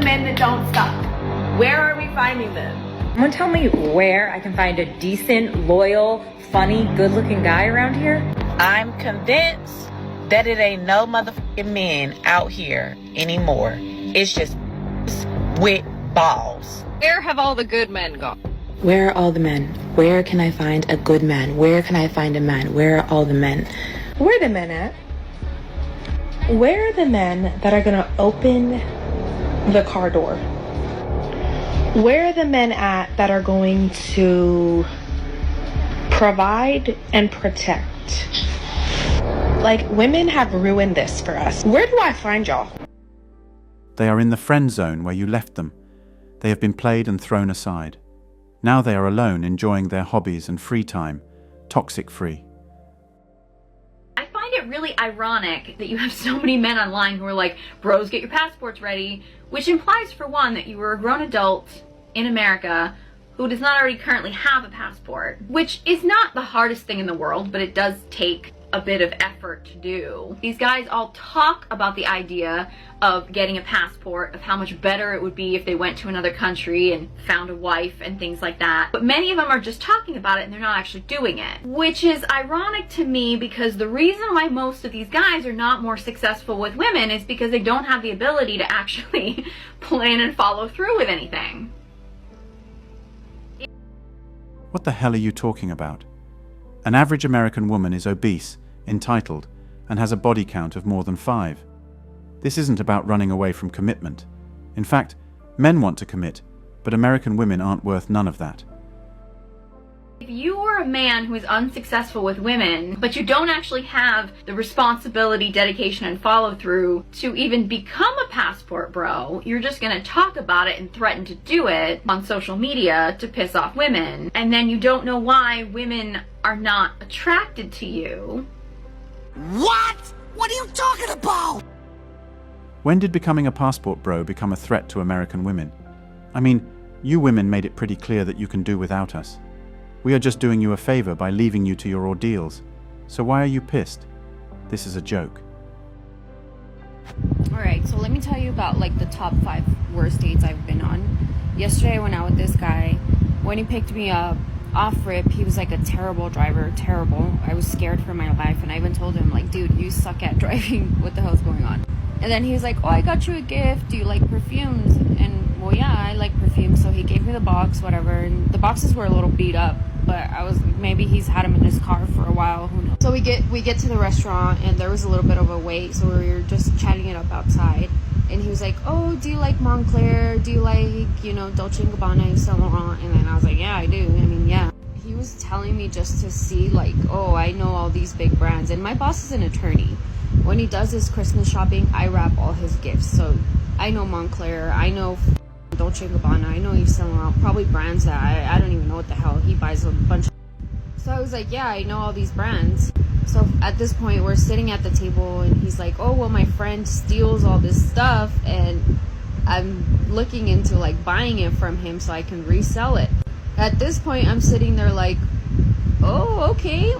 men that don't stop? Where are we finding them? Someone tell me where I can find a decent, loyal, funny, good-looking guy around here? I'm convinced that it ain't no motherfucking men out here anymore. It's just with balls. Where have all the good men gone? Where are all the men? Where can I find a good man? Where can I find a man? Where are all the men? Where are the men at? Where are the men that are gonna open the car door? Where are the men at that are going to provide and protect? Like, women have ruined this for us. Where do I find y'all? They are in the friend zone where you left them. They have been played and thrown aside. Now they are alone, enjoying their hobbies and free time, toxic-free. I find it really ironic that you have so many men online who are like, bros, get your passports ready, which implies, for one, that you were a grown adult in America who does not already currently have a passport, which is not the hardest thing in the world, but it does take a bit of effort to do. These guys all talk about the idea of getting a passport, of how much better it would be if they went to another country and found a wife and things like that. But many of them are just talking about it and they're not actually doing it, which is ironic to me, because the reason why most of these guys are not more successful with women is because they don't have the ability to actually plan and follow through with anything. What the hell are you talking about? An average American woman is obese, entitled, and has a body count of more than 5. This isn't about running away from commitment. In fact, men want to commit, but American women aren't worth none of that. If you are a man who is unsuccessful with women, but you don't actually have the responsibility, dedication, and follow-through to even become a passport bro, you're just gonna talk about it and threaten to do it on social media to piss off women. And then you don't know why women are not attracted to you. What? What are you talking about? When did becoming a passport bro become a threat to American women? I mean, you women made it pretty clear that you can do without us. We are just doing you a favor by leaving you to your ordeals. So why are you pissed? This is a joke. Alright, so let me tell you about like the top 5 worst dates I've been on. Yesterday I went out with this guy. When he picked me up off rip, he was like a terrible driver, terrible. I was scared for my life, and I even told him like, dude, you suck at driving, what the hell's going on? And then he was like, oh, I got you a gift, do you like perfumes? And well, yeah, I like perfumes. So he gave me the box, whatever, and the boxes were a little beat up, but I was like, maybe he's had them in his car for a while, who knows. So we get to the restaurant, and there was a little bit of a wait, so we were just chatting it up outside. And he was like, oh, do you like Montclair? Do you like, you know, Dolce & Gabbana and Saint Laurent? And then I was like, yeah, I do. I mean, yeah. He was telling me just to see, like, oh, I know all these big brands. And my boss is an attorney. When he does his Christmas shopping, I wrap all his gifts. So I know Montclair, I know Dolce & Gabbana, I know Yves Saint Laurent, probably brands that I don't even know what the hell. He buys a bunch of. So I was like, yeah, I know all these brands. So at this point, we're sitting at the table, and he's like, oh, well, my friend steals all this stuff, and I'm looking into, like, buying it from him so I can resell it. At this point, I'm sitting there like, oh, okay.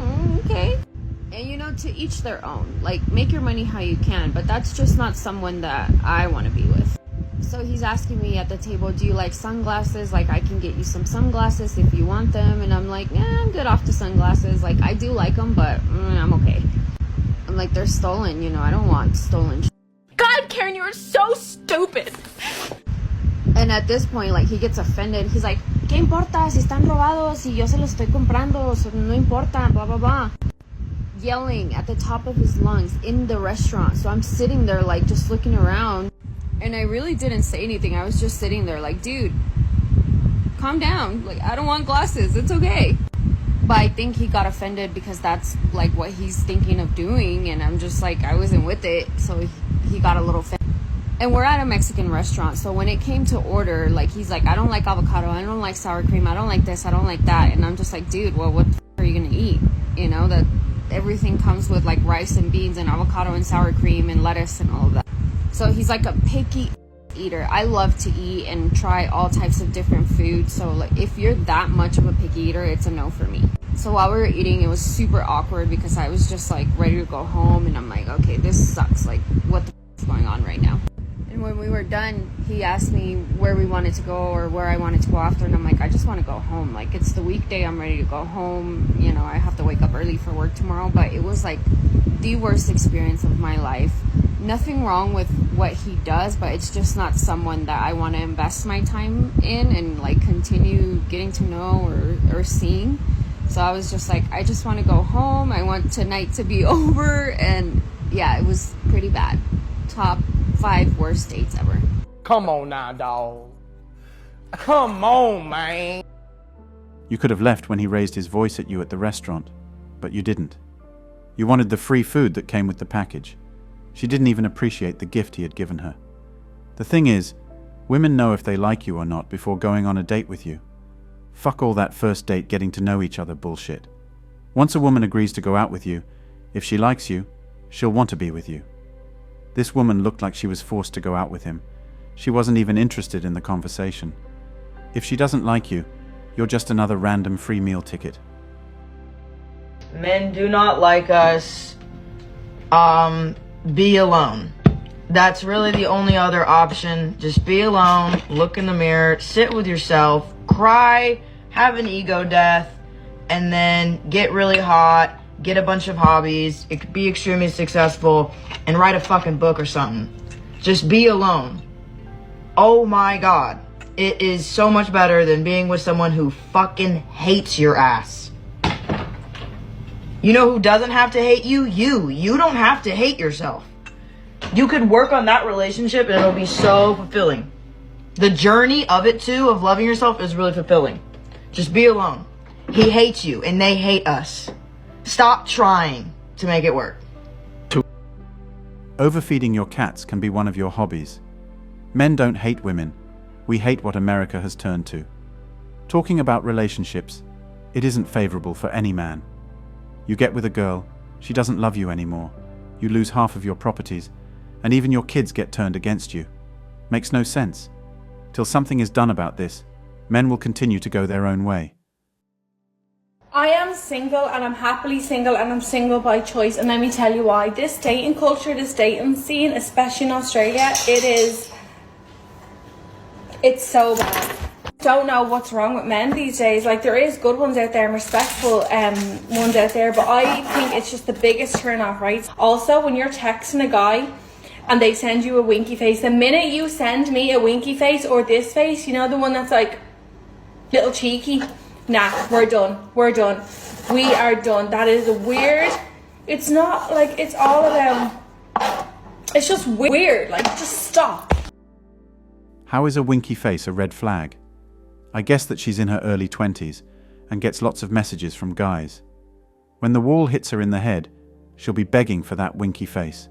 And, you know, to each their own. Like, make your money how you can, but that's just not someone that I want to be with. So he's asking me at the table, do you like sunglasses? Like, I can get you some sunglasses if you want them. And I'm like, I'm good off the sunglasses. Like, I do like them, but I'm okay. I'm like, they're stolen, you know, I don't want stolen shit. God, Karen, you are so stupid. And at this point, like, he gets offended. He's like, ¿qué importa si están robados? Si yo se los estoy comprando, so no importa, blah, blah, blah. Yelling at the top of his lungs in the restaurant. So I'm sitting there, like, just looking around. And I really didn't say anything. I was just sitting there like, dude, calm down. Like, I don't want glasses. It's okay. But I think he got offended because that's, like, what he's thinking of doing. And I'm just like, I wasn't with it. So he got a little offended. And we're at a Mexican restaurant. So when it came to order, like, he's like, I don't like avocado. I don't like sour cream. I don't like this. I don't like that. And I'm just like, dude, well, what the are you going to eat? You know, that everything comes with, like, rice and beans and avocado and sour cream and lettuce and all of that. So he's like a picky eater. I love to eat and try all types of different foods. So, like, if you're that much of a picky eater, it's a no for me. So while we were eating, it was super awkward because I was just, like, ready to go home. And I'm like, okay, this sucks. Like, what the f is going on right now? And when we were done, he asked me where we wanted to go or where I wanted to go after, and I'm like, I just want to go home. Like, it's the weekday, I'm ready to go home. You know, I have to wake up early for work tomorrow, but it was like the worst experience of my life. Nothing wrong with what he does, but it's just not someone that I want to invest my time in and like continue getting to know or seeing. So I was just like, I just want to go home. I want tonight to be over. And yeah, it was pretty bad. Top 5 worst dates ever. Come on now, dog. Come on, man. You could have left when he raised his voice at you at the restaurant, but you didn't. You wanted the free food that came with the package. She didn't even appreciate the gift he had given her. The thing is, women know if they like you or not before going on a date with you. Fuck all that first date getting to know each other bullshit. Once a woman agrees to go out with you, if she likes you, she'll want to be with you. This woman looked like she was forced to go out with him. She wasn't even interested in the conversation. If she doesn't like you, you're just another random free meal ticket. Men do not like us. Be alone. That's really the only other option. Just be alone, look in the mirror, sit with yourself, cry, have an ego death, and then get really hot, get a bunch of hobbies, it could be extremely successful, and write a fucking book or something. Just be alone. Oh my god. It is so much better than being with someone who fucking hates your ass. You know who doesn't have to hate you? You. You don't have to hate yourself. You could work on that relationship and it'll be so fulfilling. The journey of it too, of loving yourself, is really fulfilling. Just be alone. He hates you and they hate us. Stop trying to make it work. Overfeeding your cats can be one of your hobbies. Men don't hate women. We hate what America has turned to. Talking about relationships, it isn't favorable for any man. You get with a girl, she doesn't love you anymore. You lose half of your properties, and even your kids get turned against you. Makes no sense. Till something is done about this, men will continue to go their own way. I am single and I'm happily single and I'm single by choice, and let me tell you why. This dating culture, this dating scene, especially in Australia, it's so bad. Don't know what's wrong with men these days. Like, there is good ones out there and respectful ones out there, but I think it's just the biggest turn off, right? Also, when you're texting a guy and they send you a winky face, the minute you send me a winky face or this face, you know, the one that's like little cheeky, nah, we're done. We are done. That is weird. It's not like it's all about, it's just weird. Like, just stop. How is a winky face a red flag? I guess that she's in her early 20s and gets lots of messages from guys. When the wall hits her in the head, she'll be begging for that winky face.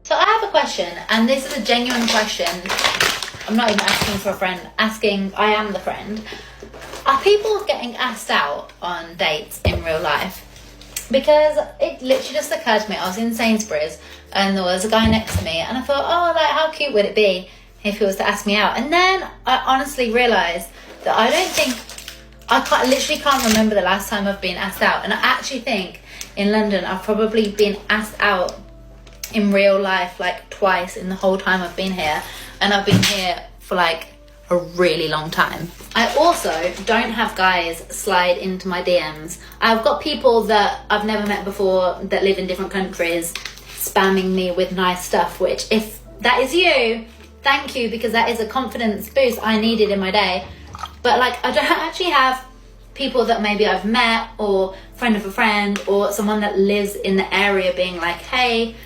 So I have a question, and this is a genuine question. I'm not even asking for a friend, I am the friend. Are people getting asked out on dates in real life? Because it literally just occurred to me, I was in Sainsbury's and there was a guy next to me and I thought, oh, like, how cute would it be if he was to ask me out? And then I honestly realised that I literally can't remember the last time I've been asked out. And I actually think in London I've probably been asked out in real life like twice in the whole time I've been here. And I've been here for like a really long time. I also don't have guys slide into my DMs. I've got people that I've never met before that live in different countries spamming me with nice stuff, which if that is you, thank you, because that is a confidence boost I needed in my day. But like, I don't actually have people that maybe I've met or friend of a friend or someone that lives in the area being like, hey,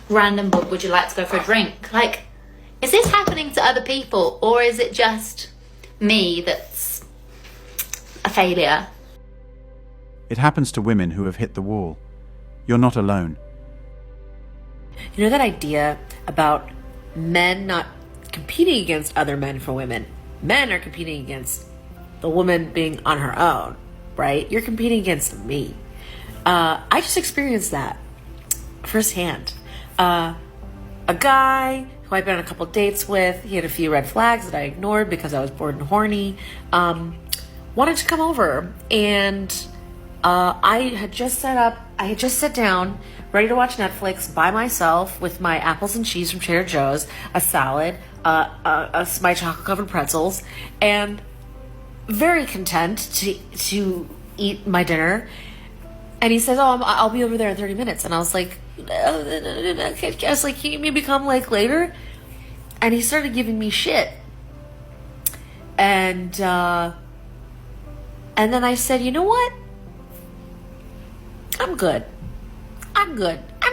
random, would you like to go for a drink? Like, is this happening to other people or is it just me that's a failure? It happens to women who have hit the wall. You're not alone. You know that idea about men not competing against other men for women? Men are competing against the woman being on her own, right? You're competing against me. I just experienced that firsthand. A guy who I'd been on a couple dates with, he had a few red flags that I ignored because I was bored and horny, wanted to come over and I had just sat down, ready to watch Netflix by myself with my apples and cheese from Trader Joe's, a salad, my chocolate covered pretzels, and very content to eat my dinner. And he says, "Oh, I'll be over there in 30 minutes." And I was like, "Can you maybe come like later?" And he started giving me shit. And then I said, "You know what? I'm good. I'm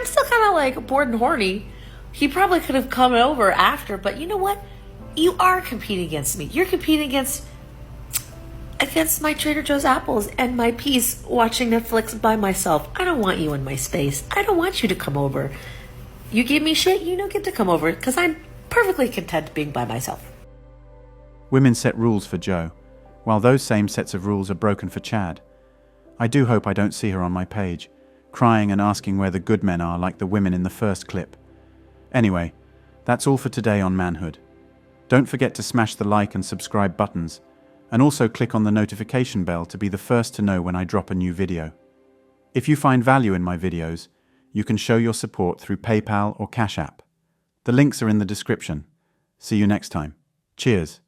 still kind of like bored and horny. He probably could have come over after, but you know what? You are competing against me. You're competing against my Trader Joe's apples and my peace watching Netflix by myself. I don't want you in my space. I don't want you to come over. You give me shit, you don't get to come over because I'm perfectly content being by myself." Women set rules for Joe, while those same sets of rules are broken for Chad. I do hope I don't see her on my page, crying and asking where the good men are like the women in the first clip. Anyway, that's all for today on Manhood. Don't forget to smash the like and subscribe buttons, and also click on the notification bell to be the first to know when I drop a new video. If you find value in my videos, you can show your support through PayPal or Cash App. The links are in the description. See you next time. Cheers.